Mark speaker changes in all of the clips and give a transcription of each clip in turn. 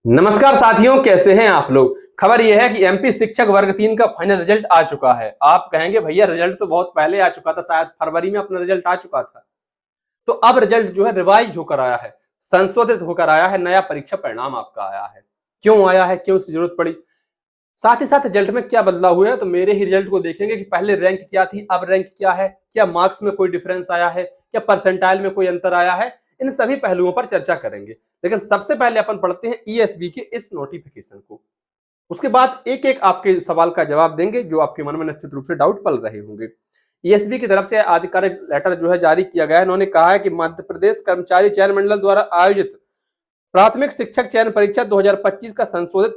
Speaker 1: नमस्कार साथियों, कैसे हैं आप लोग। खबर यह है कि एमपी शिक्षक वर्ग 3 का फाइनल रिजल्ट आ चुका है। आप कहेंगे भैया रिजल्ट तो बहुत पहले आ चुका था, शायद फरवरी में अपना रिजल्ट आ चुका था। तो अब रिजल्ट जो है रिवाइज होकर आया है, संशोधित होकर आया है, नया परीक्षा परिणाम आपका आया है। क्यों आया है, क्यों इसकी जरूरत पड़ी, साथ ही साथ रिजल्ट में क्या बदलाव हुआ है, तो मेरे ही रिजल्ट को देखेंगे कि पहले रैंक क्या थी, अब रैंक क्या है, क्या मार्क्स में कोई डिफरेंस आया है, क्या परसेंटाइल में कोई अंतर आया है। इन सभी पहलुओं पर चर्चा करेंगे। लेकिन सबसे पहले अपन पढ़ते हैं ईएसबी के इस नोटिफिकेशन को। उसके बाद एक एक आपके सवाल का जवाब देंगे जो आपके मन में निश्चित रूप से डाउट पल रहे होंगे। ईएसबी की तरफ से आधिकारिक लेटर जो है जारी किया गया है। इन्होंने कहा है कि मध्य प्रदेश कर्मचारी चयन मंडल द्वारा आयोजित प्राथमिक शिक्षक चयन परीक्षा 2025 का संशोधित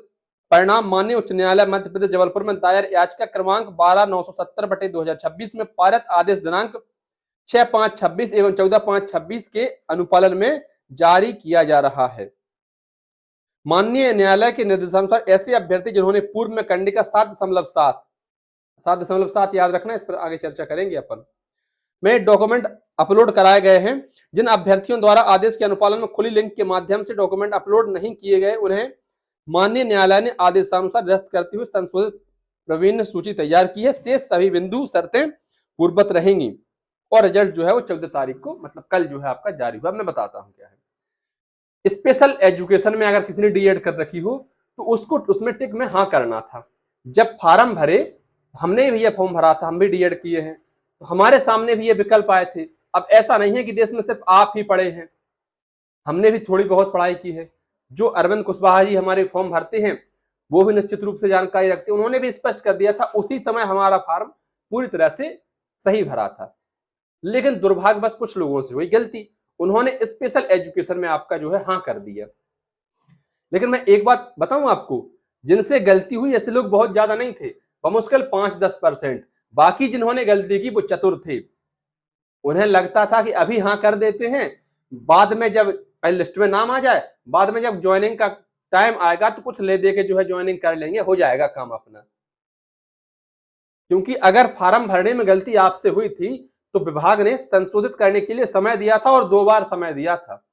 Speaker 1: परिणाम माननीय उच्च न्यायालय मध्य प्रदेश जबलपुर में दायर याचिका क्रमांक 12/970/2026 में पारित आदेश दिनांक 6/5/26 एवं 14/5/26 के अनुपालन में जारी किया जा रहा है। माननीय न्यायालय के निर्देशानुसार ऐसे अभ्यर्थी जिन्होंने पूर्व में कंडिका 7.7 याद रखना, इस पर आगे चर्चा करेंगे अपन में डॉक्यूमेंट अपलोड कराए गए हैं। जिन अभ्यर्थियों द्वारा आदेश के अनुपालन में खुली लिंक के माध्यम से डॉक्यूमेंट अपलोड नहीं किए गए, उन्हें माननीय न्यायालय ने आदेशानुसार निरस्त करते हुए संशोधित प्रवीण सूची तैयार की है। शेष सभी बिंदु शर्तें पूर्ववत रहेंगी और रिजल्ट जो है वो 14 तारीख को, मतलब कल जो है आपका जारी हुआ। मैं बताता हूं क्या है। स्पेशल एजुकेशन में अगर किसी ने डी एड कर रखी हो तो उसको उसमें टिक में हाँ करना था। जब फार्म भरे, हमने भी ये फॉर्म भरा था, हम भी डी एड किए हैं, तो हमारे सामने भी ये विकल्प आए थे। अब ऐसा नहीं है कि देश में सिर्फ आप ही पढ़े हैं, हमने भी थोड़ी बहुत पढ़ाई की है। जो अरविंद कुशवाहा जी हमारे फॉर्म भरते हैं वो भी निश्चित रूप से जानकारी रखते हैं, उन्होंने भी स्पष्ट कर दिया था उसी समय हमारा फॉर्म पूरी तरह से सही भरा था। लेकिन दुर्भाग्यवश कुछ लोगों से हुई गलती, उन्होंने स्पेशल एजुकेशन में आपका जो है हाँ कर दिया। लेकिन मैं एक बात बताऊं आपको, जिनसे गलती हुई ऐसे लोग बहुत ज्यादा नहीं थे, बमुश्किल 5-10%। बाकी जिन्होंने गलती की वो चतुर थे। उन्हें लगता था कि अभी हाँ कर देते हैं, बाद में जब लिस्ट में नाम आ जाए, बाद में जब ज्वाइनिंग का टाइम आएगा तो कुछ ले दे के जो है ज्वाइनिंग कर लेंगे, हो जाएगा काम अपना। क्योंकि अगर फॉर्म भरने में गलती आपसे हुई थी तो विभाग ने संशोधित करने के लिए समय दिया था और 2 बार समय दिया था,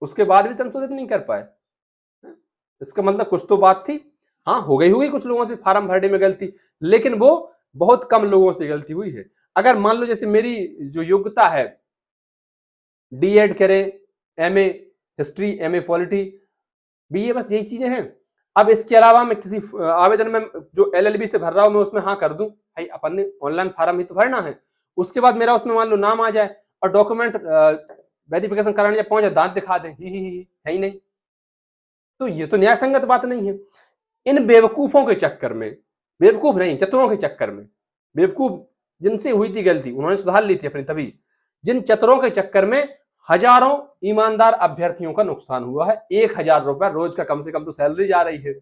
Speaker 1: उसके बाद भी संशोधित नहीं कर पाए। इसका मतलब कुछ तो बात थी। हाँ, हो गई होगी कुछ लोगों से फॉर्म भरने में गलती, लेकिन वो बहुत कम लोगों से गलती हुई है। अगर मान लो जैसे मेरी जो योग्यता है, डी एड करें, MA history, MA polity, BA, बस यही चीजें हैं। अब इसके अलावा मैं किसी आवेदन में जो एलएलबी से भर रहा हूं मैं उसमें हाँ कर दूं, भाई अपन ने ऑनलाइन फॉर्म ही तो भरना है। उसके बाद मेरा उसमें मान लो नाम आ जाए और डॉक्यूमेंट वेरिफिकेशन कराने जब पहुंचे दांत दिखा दें, है ही नहीं, तो ये तो न्याय संगत बात नहीं है। इन बेवकूफों के चक्कर में, बेवकूफ नहीं चतुरों के चक्कर में, बेवकूफ जिनसे हुई थी गलती उन्होंने सुधार ली थी अपनी, तभी जिन चतुरों के चक्कर में हजारों ईमानदार अभ्यर्थियों का नुकसान हुआ है। 1000 रुपया रोज का कम से कम तो सैलरी जा रही है।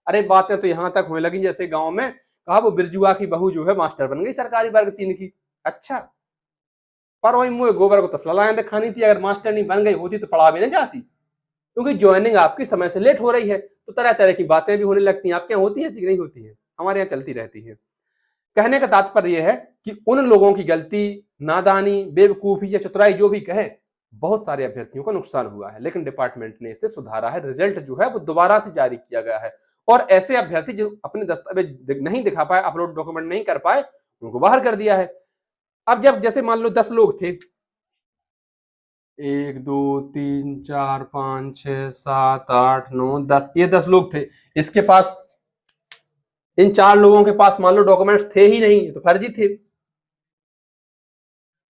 Speaker 1: अरे बातें तो यहां तक होने लगी जैसे गांव में कहा वो बिरजुआ की बहू जो है मास्टर बन गई सरकारी वर्ग 3 की। अच्छा, पर वही मुंह गोबर को तसला लाया दिखानी थी, अगर मास्टर नहीं बन गई होती तो पढ़ा भी नहीं जाती। क्योंकि ज्वाइनिंग आपकी समय से लेट हो रही है तो तरह तरह की बातें भी होने लगती हैं। आपके यहाँ होती है कि नहीं होती है? हमारे यहाँ चलती रहती है। कहने का तात्पर्य यह है कि उन लोगों की गलती, नादानी, बेवकूफी या चतुराई जो भी कहे, बहुत सारे अभ्यर्थियों को नुकसान हुआ है। लेकिन डिपार्टमेंट ने इसे सुधारा है, रिजल्ट जो है वो दोबारा से जारी किया गया है और ऐसे अभ्यर्थी जो अपने दस्तावेज नहीं दिखा पाए, अपलोड डॉक्यूमेंट नहीं कर पाए, उनको बाहर कर दिया है। अब जब जैसे मान लो 10 लोग थे, 1 2 3 4 5 6 7 8 9 10, ये 10 लोग थे। इसके पास, इन 4 लोगों के पास मान लो डॉक्यूमेंट्स थे ही नहीं, तो फर्जी थे,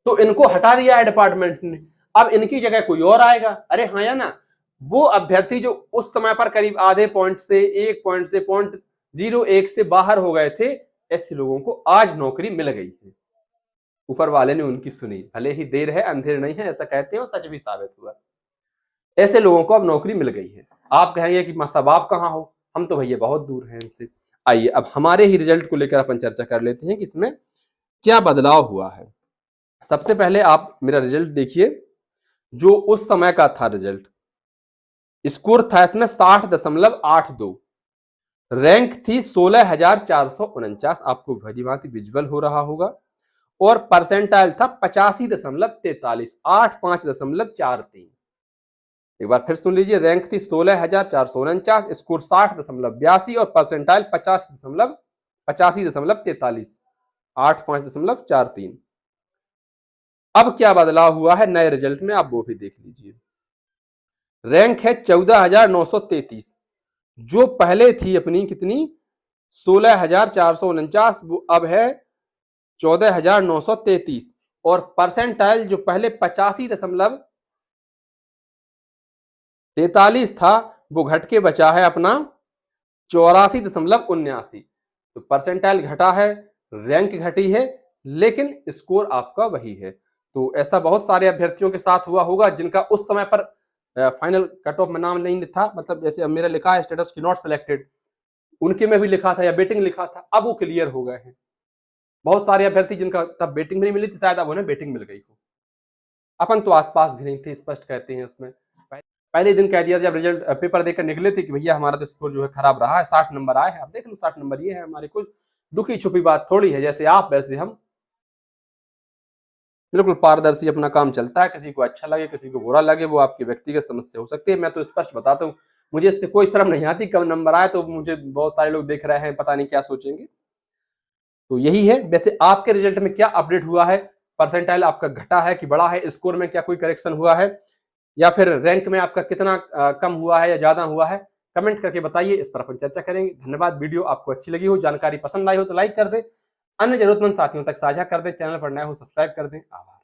Speaker 1: तो इनको हटा दिया है डिपार्टमेंट ने। अब इनकी जगह कोई और आएगा। अरे हाँ या ना, वो अभ्यर्थी जो उस समय पर करीब आधे पॉइंट से 1 पॉइंट से 0.01 से बाहर हो गए थे, ऐसे लोगों को आज नौकरी मिल गई है। ऊपर वाले ने उनकी सुनी, भले ही देर है अंधेर नहीं है, ऐसा कहते हैं और सच भी साबित हुआ। ऐसे लोगों को अब नौकरी मिल गई है। आप कहेंगे कि साहब आप कहाँ हो, हम तो भैया बहुत दूर हैं इनसे। आइए अब हमारे ही रिजल्ट को लेकर अपन चर्चा कर लेते हैं कि इसमें क्या बदलाव हुआ है। सबसे पहले आप मेरा रिजल्ट देखिए, जो उस समय का था रिजल्ट, स्कोर था इसमें 60.82, रैंक थी 16,449, आपको भली भांति विजुअल हो रहा होगा, और परसेंटाइल था 85.43, 85.43। एक बार फिर सुन लीजिए, रैंक थी 16,449, स्कोर 60.82 और परसेंटाइल 85.43, 85.43। अब क्या बदलाव हुआ है नए रिजल्ट में, आप वो भी देख लीजिए। रैंक है 14,933, जो पहले थी अपनी कितनी 16,449, वो अब है 14,933। और परसेंटाइल जो पहले 85.43 था, वो घट के बचा है अपना 84.79। तो परसेंटाइल घटा है, रैंक घटी है, लेकिन स्कोर आपका वही है। तो ऐसा बहुत सारे अभ्यर्थियों के साथ हुआ होगा जिनका उस समय पर फाइनल कट ऑफ में नाम नहीं था, मतलब जैसे अब मेरा लिखा है स्टेटस की नॉट सिलेक्टेड, उनके में भी लिखा था या बेटिंग लिखा था, अब वो क्लियर हो गए हैं। बहुत सारे अभ्यर्थी जिनका तब बेटिंग भी नहीं मिली थी, शायद अब उन्हें बेटिंग मिल गई हो। अपन तो आसपास भी नहीं थे, स्पष्ट कहते हैं उसमें। पहले दिन कह दिया जब रिजल्ट पेपर देकर निकले थे कि भैया हमारा तो स्कोर जो है खराब रहा है, 60 नंबर आए हैं। अब देख लो 60 नंबर ये है हमारे, कुछ दुखी छुपी बात थोड़ी है, जैसे आप वैसे हम। बिल्कुल पारदर्शी अपना काम चलता है, किसी को अच्छा लगे किसी को बुरा लगे, वो आपकी व्यक्तिगत समस्या हो सकती है। मैं तो स्पष्ट बताता हूँ, मुझे इससे कोई शर्म नहीं आती। कम नंबर आए तो मुझे बहुत सारे लोग देख रहे हैं, पता नहीं क्या सोचेंगे। तो यही है। वैसे आपके रिजल्ट में क्या अपडेट हुआ है, परसेंटाइल आपका घटा है कि बढ़ा है, स्कोर में क्या कोई करेक्शन हुआ है, या फिर रैंक में आपका कितना कम हुआ है या ज्यादा हुआ है, कमेंट करके बताइए, इस पर अपन चर्चा करेंगे। धन्यवाद। वीडियो आपको अच्छी लगी हो, जानकारी पसंद आई हो तो लाइक कर दे, अन्य जरूरतमंद साथियों तक साझा कर दे, चैनल पर नए हो सब्सक्राइब कर दें। आभार।